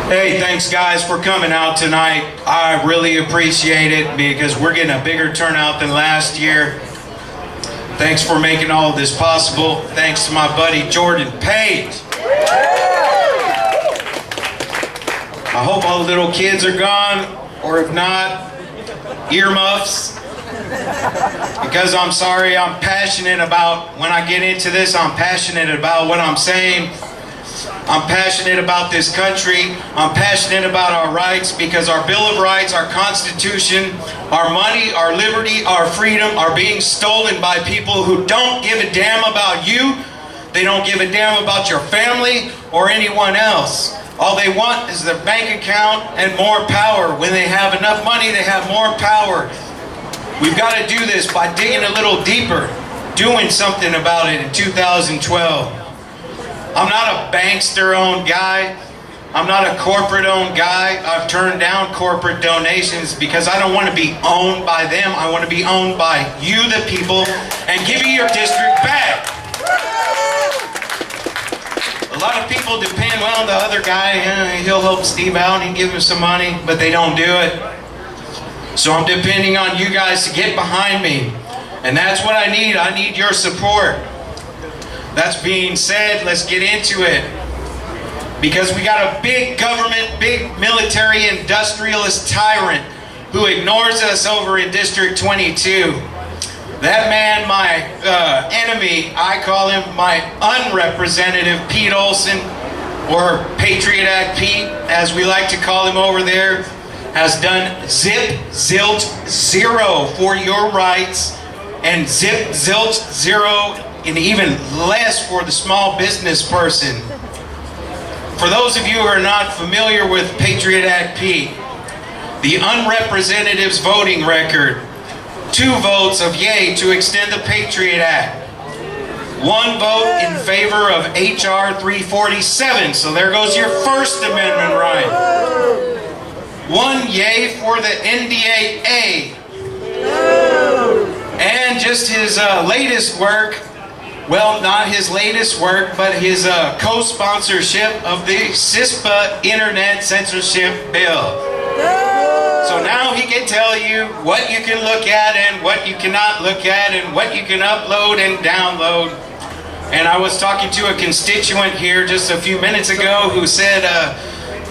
Hey, thanks guys for coming out tonight. I really appreciate it because we're getting a bigger turnout than last year. Thanks for making all of this possible. Thanks to my buddy Jordan Page. I hope all the little kids are gone, or if not, earmuffs. Because I'm sorry, I'm passionate about, when I get into this, I'm passionate about what I'm saying. I'm passionate about this country. I'm passionate about our rights because our Bill of Rights, our Constitution, our money, our liberty, our freedom are being stolen by people who don't give a damn about you. They don't give a damn about your family or anyone else. All they want is their bank account and more power. When they have enough money, they have more power. We've got to do this by digging a little deeper, doing something about it in 2012. I'm not a bankster-owned guy. I'm not a corporate-owned guy. I've turned down corporate donations because I don't want to be owned by them. I want to be owned by you, the people, and give you your district back. A lot of people depend, well, the other guy, he'll help Steve out and give him some money, but they don't do it. So I'm depending on you guys to get behind me. And that's what I need. I need your support. That's being said, let's get into it. Because we got a big government, big military industrialist tyrant who ignores us over in District 22. That man, my enemy, I call him my unrepresentative Pete Olson, or Patriot Act Pete, as we like to call him over there, has done zip, zilch, zero for your rights, and zip, zilch, zero, and even less for the small business person. For those of you who are not familiar with Patriot Act Pete, the unrepresentative's voting record: 2 votes of yay to extend the Patriot Act. 1 vote in favor of H.R. 347, so there goes your First Amendment right. 1 yay for the NDAA. And just his latest work, well, not his latest work, but his co-sponsorship of the CISPA Internet Censorship Bill. So now he can tell you what you can look at and what you cannot look at and what you can upload and download. And I was talking to a constituent here just a few minutes ago who said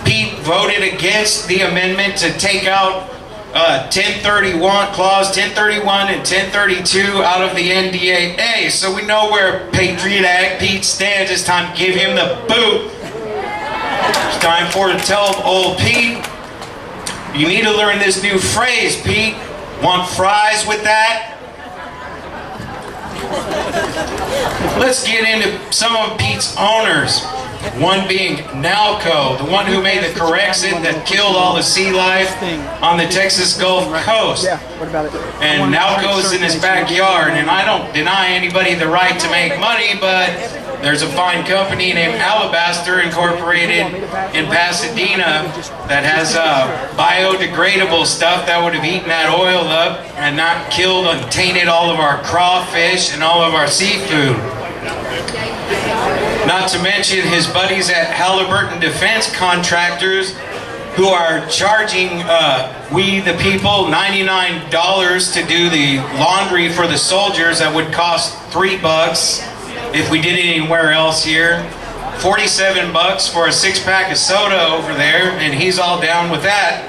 Pete voted against the amendment to take out 1031, Clause 1031 and 1032 out of the NDAA. So we know where Patriot Act Pete stands. It's time to give him the boot. It's time for to tell old Pete, you need to learn this new phrase, Pete. Want fries with that? Let's get into some of Pete's owners. One being Nalco, the one who made the correction that killed all the sea life on the Texas Gulf Coast. And Nalco's in his backyard, and I don't deny anybody the right to make money, but there's a fine company named Alabaster Incorporated in Pasadena that has biodegradable stuff that would have eaten that oil up and not killed and tainted all of our crawfish and all of our seafood. Not to mention his buddies at Halliburton Defense Contractors, who are charging we the people $99 to do the laundry for the soldiers that would cost $3 if we did it anywhere else here. $47 for a 6-pack of soda over there, and he's all down with that.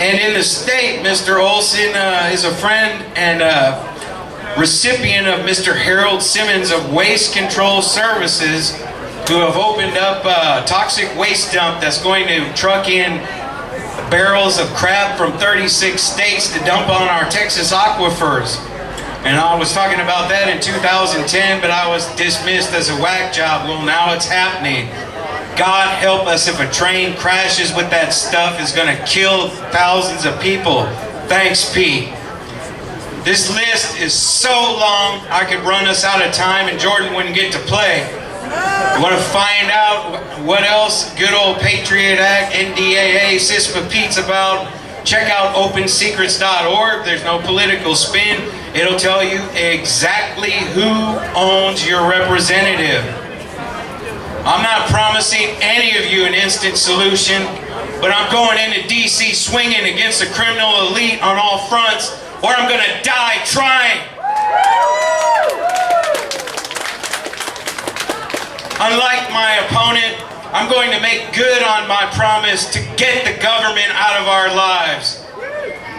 And in the state, Mr. Olson is a friend and recipient of Mr. Harold Simmons of Waste Control Services, who have opened up a toxic waste dump that's going to truck in barrels of crap from 36 states to dump on our Texas aquifers. And I was talking about that in 2010, but I was dismissed as a whack job. Well, now it's happening. God help us if a train crashes with that stuff. It's going to kill thousands of people. Thanks, Pete. This list is so long, I could run us out of time and Jordan wouldn't get to play. You want to find out what else good old Patriot Act, NDAA, CISPA Pete's about? Check out opensecrets.org. There's no political spin. It'll tell you exactly who owns your representative. I'm not promising any of you an instant solution, but I'm going into D.C. swinging against the criminal elite on all fronts, or I'm going to die trying. Unlike my opponent, I'm going to make good on my promise to get the government out of our lives.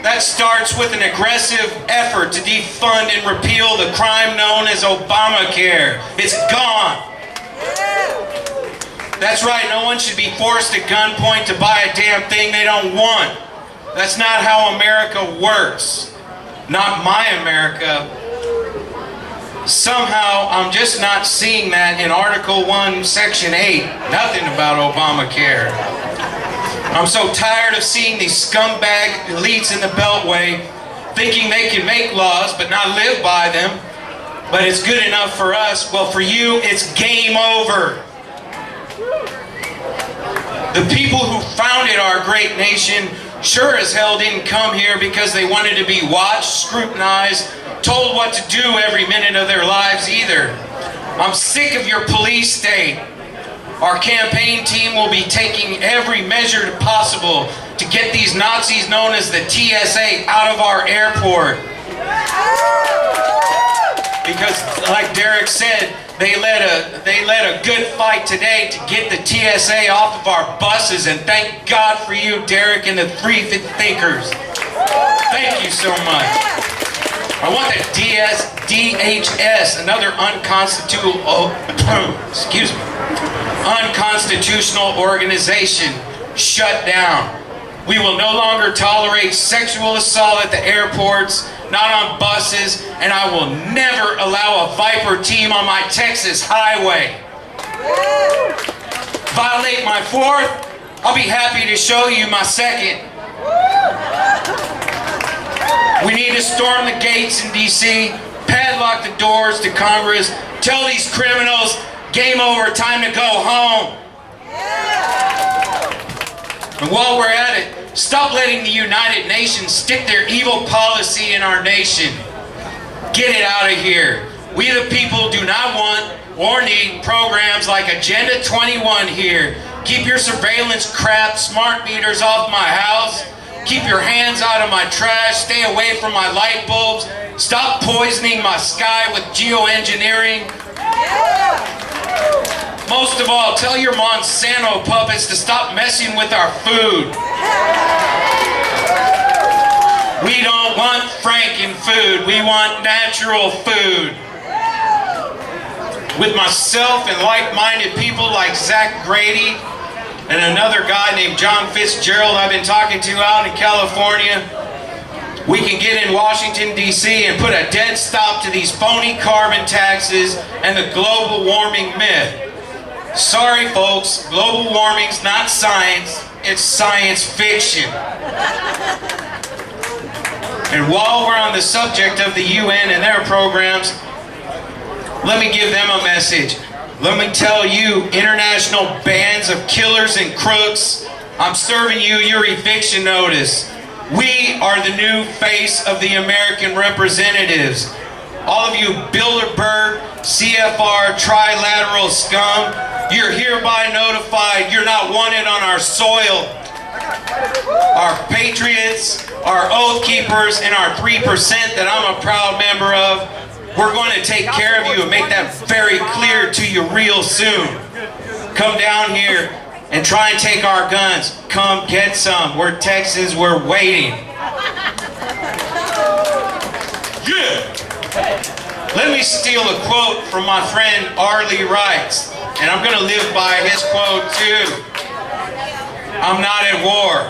That starts with an aggressive effort to defund and repeal the crime known as Obamacare. It's gone. That's right, no one should be forced at gunpoint to buy a damn thing they don't want. That's not how America works. Not my America. Somehow, I'm just not seeing that in Article 1, Section 8. Nothing about Obamacare. I'm so tired of seeing these scumbag elites in the Beltway thinking they can make laws but not live by them. But it's good enough for us. Well, for you, it's game over. The people who founded our great nation sure as hell didn't come here because they wanted to be watched, scrutinized, told what to do every minute of their lives either. I'm sick of your police state. Our campaign team will be taking every measure possible to get these Nazis known as the TSA out of our airport. Because, like Derek said, they led a good fight today to get the TSA off of our buses, and thank God for you, Derek, and the Free Thinkers. Thank you so much. I want the DHS, another unconstitutional organization, shut down. We will no longer tolerate sexual assault at the airports, not on buses, and I will never allow a Viper team on my Texas highway. Violate my fourth, I'll be happy to show you my second. We need to storm the gates in D.C., padlock the doors to Congress, tell these criminals, game over, time to go home. And while we're at it, stop letting the United Nations stick their evil policy in our nation. Get it out of here. We the people do not want or need programs like Agenda 21 here. Keep your surveillance crap, smart meters off my house. Keep your hands out of my trash. Stay away from my light bulbs. Stop poisoning my sky with geoengineering. Most of all, tell your Monsanto puppets to stop messing with our food. We don't want Franken food. We want natural food. With myself and like-minded people like Zach Grady and another guy named John Fitzgerald I've been talking to out in California, we can get in Washington, D.C. and put a dead stop to these phony carbon taxes and the global warming myth. Sorry, folks, global warming's not science, it's science fiction. And while we're on the subject of the UN and their programs, let me give them a message. Let me tell you, international bands of killers and crooks, I'm serving you your eviction notice. We are the new face of the American representatives. All of you Bilderberg, CFR, trilateral scum, you're hereby notified you're not wanted on our soil. Our patriots, our oath keepers, and our 3% that I'm a proud member of, we're going to take care of you and make that very clear to you real soon. Come down here and try and take our guns. Come get some. We're Texans, we're waiting. Yeah! Let me steal a quote from my friend Arlie Wrights, and I'm going to live by his quote too. I'm not at war.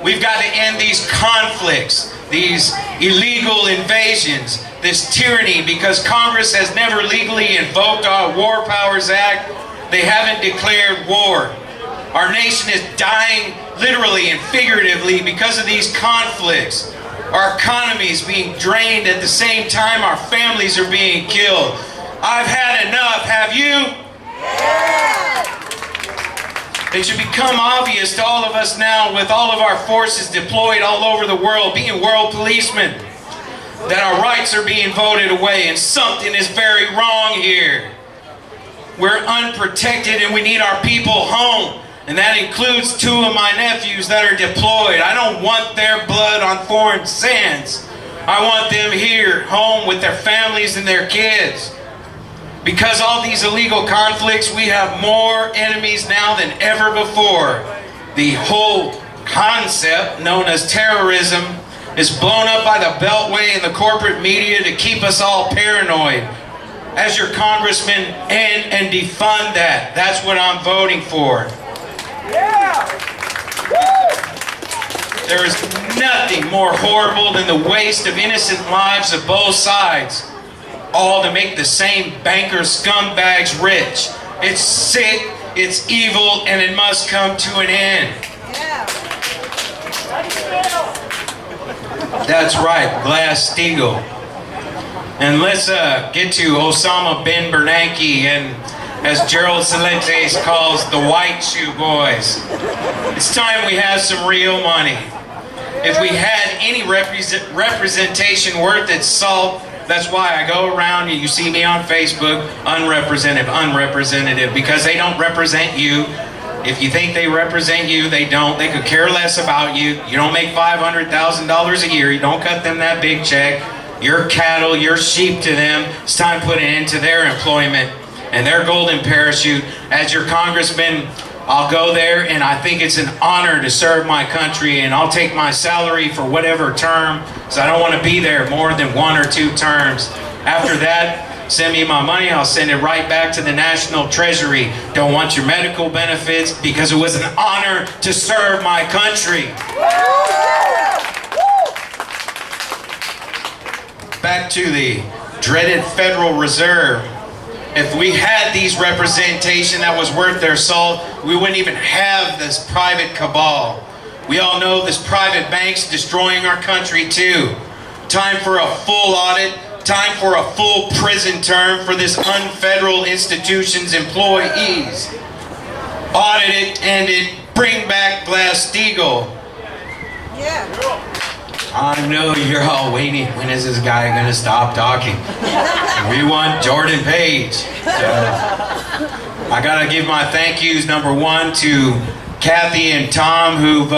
We've got to end these conflicts, these illegal invasions, this tyranny, because Congress has never legally invoked our War Powers Act. They haven't declared war. Our nation is dying literally and figuratively because of these conflicts. Our economy is being drained at the same time our families are being killed. I've had enough, have you? It should become obvious to all of us now, with all of our forces deployed all over the world, being world policemen, that our rights are being voted away and something is very wrong here. we're unprotected and we need our people home. And that includes 2 of my nephews that are deployed. I don't want their blood on foreign sands. I want them here, home with their families and their kids. Because all these illegal conflicts, we have more enemies now than ever before. The whole concept known as terrorism is blown up by the Beltway and the corporate media to keep us all paranoid. As your congressman, end and defund that. That's what I'm voting for. Yeah. There is nothing more horrible than the waste of innocent lives of both sides, all to make the same banker scumbags rich. It's sick, it's evil, and it must come to an end. Yeah. That's right, Glass-Steagall. And let's get to Osama bin Bernanke and, as Gerald Celentes calls, the White Shoe Boys. It's time we have some real money. If we had any representation worth its salt, that's why I go around and you see me on Facebook, unrepresentative, because they don't represent you. If you think they represent you, they don't. They could care less about you. You don't make $500,000 a year. You don't cut them that big check. You're cattle, you're sheep to them. It's time to put an end to their employment and their golden parachute. As your congressman, I'll go there, and I think it's an honor to serve my country, and I'll take my salary for whatever term, because I don't want to be there more than 1 or 2 terms. After that, send me my money, I'll send it right back to the National Treasury. Don't want your medical benefits, because it was an honor to serve my country. Back to the dreaded Federal Reserve. If we had these representation that was worth their salt, we wouldn't even have this private cabal. We all know this private bank's destroying our country too. Time for a full audit, time for a full prison term for this unfederal institution's employees. Audit it, end it, bring back Glass-Steagall. Yeah. I know you're all waiting. When is this guy going to stop talking? We want Jordan Page. I got to give my thank yous, number 1, to Kathy and Tom, who've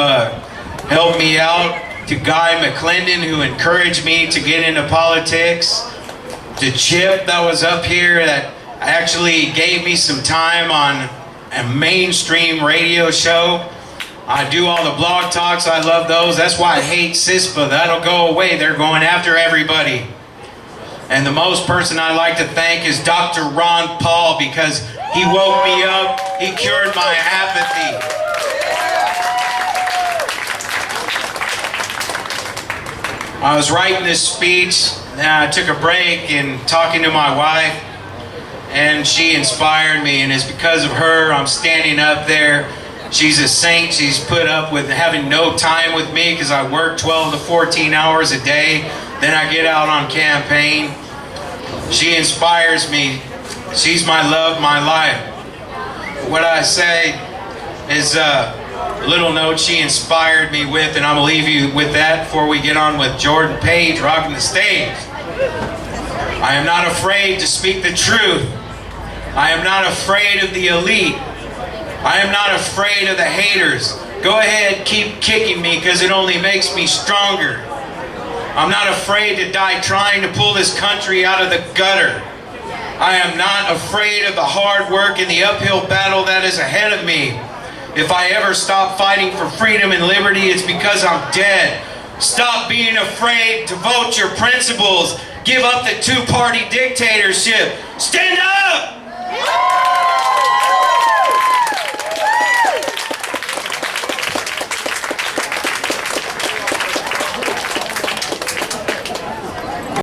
helped me out. To Guy McClendon, who encouraged me to get into politics. To Chip, that was up here, that actually gave me some time on a mainstream radio show. I do all the blog talks. I love those. That's why I hate CISPA. That'll go away. They're going after everybody. And the most person I like to thank is Dr. Ron Paul, because he woke me up. He cured my apathy. I was writing this speech, and I took a break and talking to my wife, and she inspired me, and it's because of her I'm standing up there. She's a saint. She's put up with having no time with me because I work 12 to 14 hours a day. Then I get out on campaign. She inspires me. She's my love, my life. What I say is a little note she inspired me with, and I'm going to leave you with that before we get on with Jordan Page rocking the stage. I am not afraid to speak the truth. I am not afraid of the elite. I am not afraid of the haters. Go ahead, keep kicking me, because it only makes me stronger. I'm not afraid to die trying to pull this country out of the gutter. I am not afraid of the hard work and the uphill battle that is ahead of me. If I ever stop fighting for freedom and liberty, it's because I'm dead. Stop being afraid to vote your principles. Give up the 2-party dictatorship. Stand up!